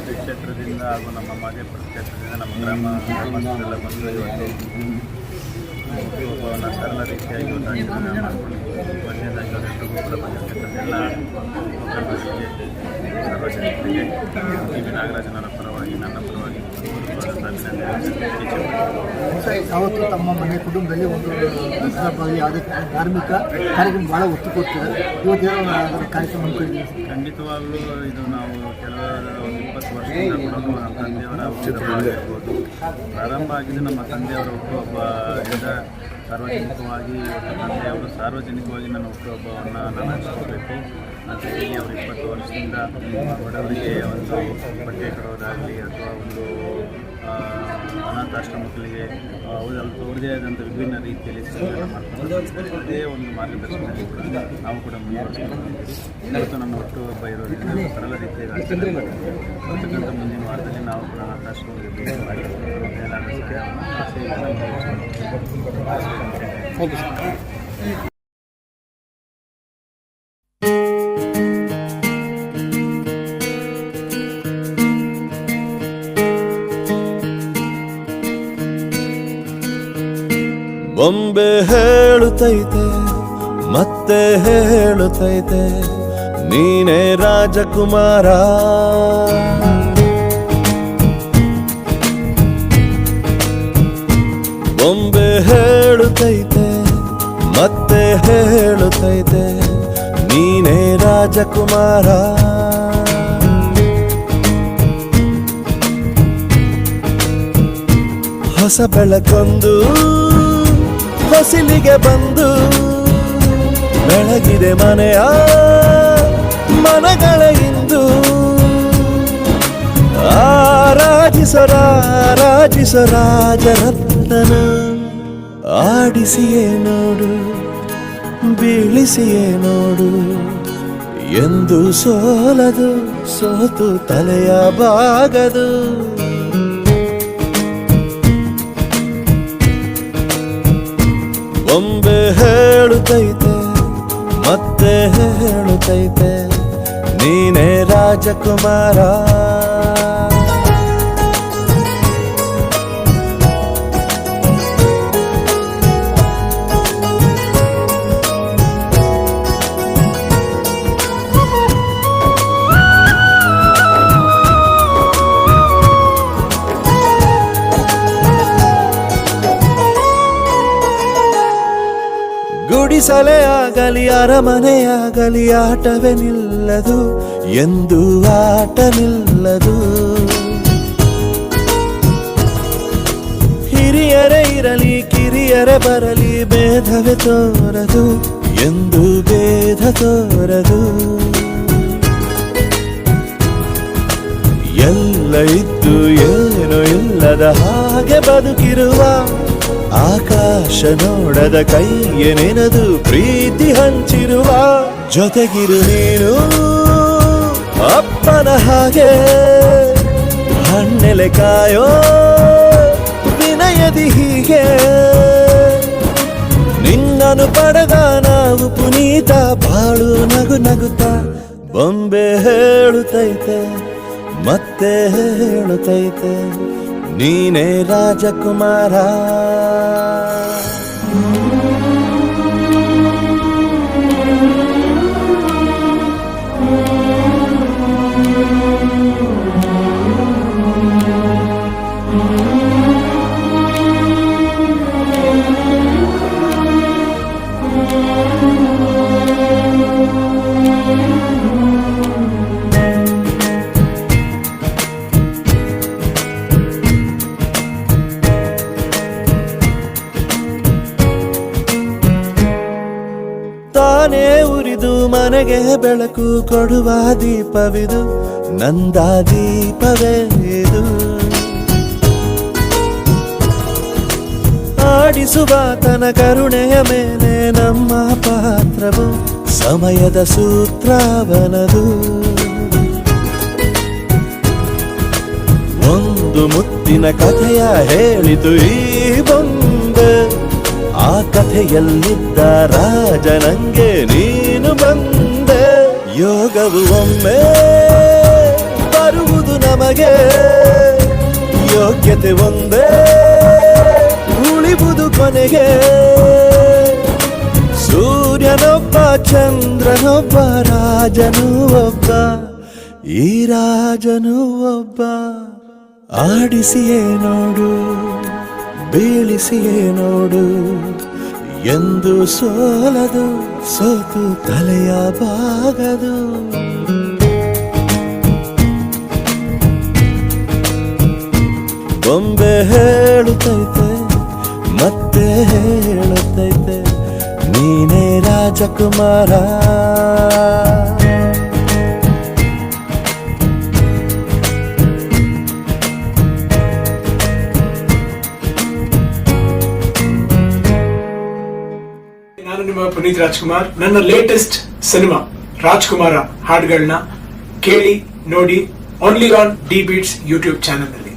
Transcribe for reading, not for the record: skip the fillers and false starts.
ತಿರುಪತಿ ಕ್ಷೇತ್ರದಿಂದ ಹಾಗೂ ನಮ್ಮ ಮಾದೇಪುರ ಕ್ಷೇತ್ರದಿಂದ ನಮ್ಮ ಗ್ರಾಮಸ್ಥರೆಲ್ಲ ಬಂದು ಇವತ್ತು ಹುಟ್ಟುಹಬ್ಬವನ್ನು ಸರಳ ರೀತಿಯಾಗಿ ಒಂದು ಆಚರಣೆ ಮಾಡಿಕೊಂಡು ಮೊದಲನೇದಾಗಿ ಅವರೆಲ್ಲರಿಗೂ ಕೂಡ ಬಂದಿರತಕ್ಕಂಥ ಎಲ್ಲ ಮುಖಂಡರಿಗೆ ಸಾರ್ವಜನಿಕರಿಗೆ ಟಿ ವಿ ನಾಗರಾಜನವರ ಪರವಾಗಿ ನನ್ನ ಪರವಾಗಿ ಯಾವತ್ತೂ ತಮ್ಮ ಮನೆ ಕುಟುಂಬದಲ್ಲಿ ಒಂದು ದಸರಾವಾಗಿ ಯಾವುದೇ ಧಾರ್ಮಿಕ ಕಾರ್ಯಕ್ರಮ ಭಾಳ ಒತ್ತು ಕೊಡ್ತಿದ್ದಾರೆ. ಇವತ್ತೇನೋ ಅದರ ಕಾರ್ಯಕ್ರಮ ಅಂದ್ಕೊಂಡಿದ್ದೀವಿ. ಖಂಡಿತವಾಗಲೂ ಇದು ನಾವು ಕೆಲವರ ಒಂದು 20 ವರ್ಷದಿಂದ ಕೂಡ ನಮ್ಮ ತಂದೆಯವರ ಹುಟ್ಟುಹಬ್ಬ ಪ್ರಾರಂಭ ಆಗಿದೆ. ನಮ್ಮ ತಂದೆಯವರ ಹುಟ್ಟುಹಬ್ಬದಿಂದ ಸಾರ್ವಜನಿಕವಾಗಿ ತಂದೆಯವರು ಸಾರ್ವಜನಿಕವಾಗಿ ನನ್ನ ಹುಟ್ಟುಹಬ್ಬವನ್ನು ನಾನು ಹಂಚಿಕೊಳ್ಬೇಕು ಅಂತ ಹೇಳಿ ಅವರು 20 ವರ್ಷದಿಂದ ಬಡವರಿಗೆ ಒಂದು ಬಟ್ಟೆ ಕೊಡೋದಾಗಲಿ ಅಥವಾ ಒಂದು ಅನಾಥಾಶ್ರಮಗಳಿಗೆ ಅವ್ರದ್ದೇ ಆದಂಥ ವಿಭಿನ್ನ ರೀತಿಯಲ್ಲಿ ಸೇವೆಯನ್ನು ಮಾಡ್ಕೊಂಡು ಅದೇ ಒಂದು ಮಾರ್ಗದರ್ಶನದಲ್ಲಿ ಕೂಡ ನಾವು ಕೂಡ ಮುಂದುವರಿಸ್ಕೊಂಡು ಇವತ್ತು ನನ್ನ ಹುಟ್ಟುಹಬ್ಬ ಇರೋದ್ರಿಂದ ಸರಳ ರೀತಿಯಾಗಿ ಆಚರಣೆ ಮಾಡ್ತೀವಿ. ಬರ್ತಕ್ಕಂಥ ಮುಂದಿನ ವಾರದಲ್ಲಿ ನಾವು ಕೂಡ ಅನಾಥಾಶ್ರಮಗಳಿಗೆ ಭೇಟಿ ಮಾಡಿ ಮೇಲಾದ ಸಹಾಯವನ್ನು ಥ್ಯಾಂಕ್ ಯು ಸರ್. ಬೊಂಬೆ ಹೇಳುತ್ತೈತೆ ಮತ್ತೆ ಹೇಳುತ್ತೈತೆ ನೀನೇ ರಾಜಕುಮಾರ. ಬೊಂಬೆ ಹೇಳುತ್ತೈತೆ ಮತ್ತೆ ಹೇಳುತ್ತೈತೆ ನೀನೇ ರಾಜಕುಮಾರ. ಹೊಸ ಬೆಳಕೊಂದು ಹೊಸಿಲಿಗೆ ಬಂದು ಬೆಳಗಿದೆ ಮನೆಯ ಮನಗಳ ಇಂದು. ಆರಾಜಿಸೋ ರಾಜರತ್ನನ ಆಡಿಸಿಯೇ ನೋಡು ಬೀಳಿಸಿಯೇ ನೋಡು ಎಂದು ಸೋಲದು ಸೋತು ತಲೆಯ ಬಾಗದು. ಬೊಂಬೆ ಹೇಳುತ್ತೈತೆ ಮತ್ತೆ ಹೇಳುತ್ತೈತೆ ನೀನೇ ರಾಜಕುಮಾರ. ಗುಡಿಸಲೇ ಆಗಲಿ ಅರಮನೆಯಾಗಲಿ ಆಟವೇ ನಿಲ್ಲದು ಎಂದು ಆಟ ನಿಲ್ಲದು. ಹಿರಿಯರೇ ಇರಲಿ ಕಿರಿಯರೇ ಬರಲಿ ಭೇದವೇ ತೋರದು ಎಂದು ಭೇದ ತೋರದು. ಎಲ್ಲ ಇದ್ದು ಏನೋ ಇಲ್ಲದ ಹಾಗೆ ಬದುಕಿರುವ ಆಕಾಶ ನೋಡದ ಕೈಯೇ ನೆನೆದು ಪ್ರೀತಿ ಹಂಚಿರುವ ಜೊತೆಗಿರು ನೀನು ಅಪ್ಪನ ಹಾಗೆ ಹಣ್ಣೆಲೆ ಕಾಯೋ ವಿನಯದಿ ಹೀಗೆ. ನಿನ್ನನು ಪಡೆದ ನಾವು ಪುನೀತ ಬಾಳು ನಗು ನಗುತ್ತಾ. ಬೊಂಬೆ ಹೇಳುತ್ತೈತೆ ಮತ್ತೆ ಹೇಳುತ್ತೈತೆ ನೀನೇ ರಾಜಕುಮಾರ. ತಾನೇ ಉರಿದು ಮನೆಗೆ ಬೆಳಕು ಕೊಡುವ ದೀಪವಿದು ನಂದ ದೀಪವೇ ಇದು. ಆಡಿಸುವ ತನ ಕರುಣೆಯ ಮೇಲೆ ನಮ್ಮ ಪಾತ್ರವು ಸಮಯದ ಸೂತ್ರವನದು. ಒಂದು ಮುತ್ತಿನ ಕಥೆಯ ಹೇಳಿತು ಈ ಬೊಂಬೆ, ಆ ಕಥೆಯಲ್ಲಿದ್ದ ರಾಜ ನಂಗೆ ನೀನು ಬಂದೆ. ಯೋಗವು ಒಮ್ಮೆ ಬರುವುದು ನಮಗೆ ಯೋಗ್ಯತೆ ಒಂದೇ ಉಳಿಬುದು ಕೊನೆಗೆ ಸೂರ್ಯನೊಬ್ಬ ಚಂದ್ರನೊಬ್ಬ ರಾಜನು ಒಬ್ಬ ಈ ರಾಜನು ಒಬ್ಬ ಆಡಿಸಿಯೇ ನೋಡು ಬೀಳಿಸಿಯೇ ನೋಡು ಎಂದು ಸೋಲದು ಸೋತು ತಲೆಯ ಬಾಗದು ಬೊಂಬೆ ಹೇಳುತ್ತೈತೆ ಮತ್ತೆ ಹೇಳುತ್ತೈತೆ ನೀನೇ ರಾಜಕುಮಾರ ನಾನು ನಿಮ್ಮ ಪುನೀತ್ ರಾಜ್ಕುಮಾರ್. ನನ್ನ ಲೇಟೆಸ್ಟ್ ಸಿನಿಮಾ ರಾಜ್ಕುಮಾರ ಹಾಡುಗಳನ್ನ ಕೇಳಿ ನೋಡಿ only on the beats YouTube channel ನಲ್ಲಿ.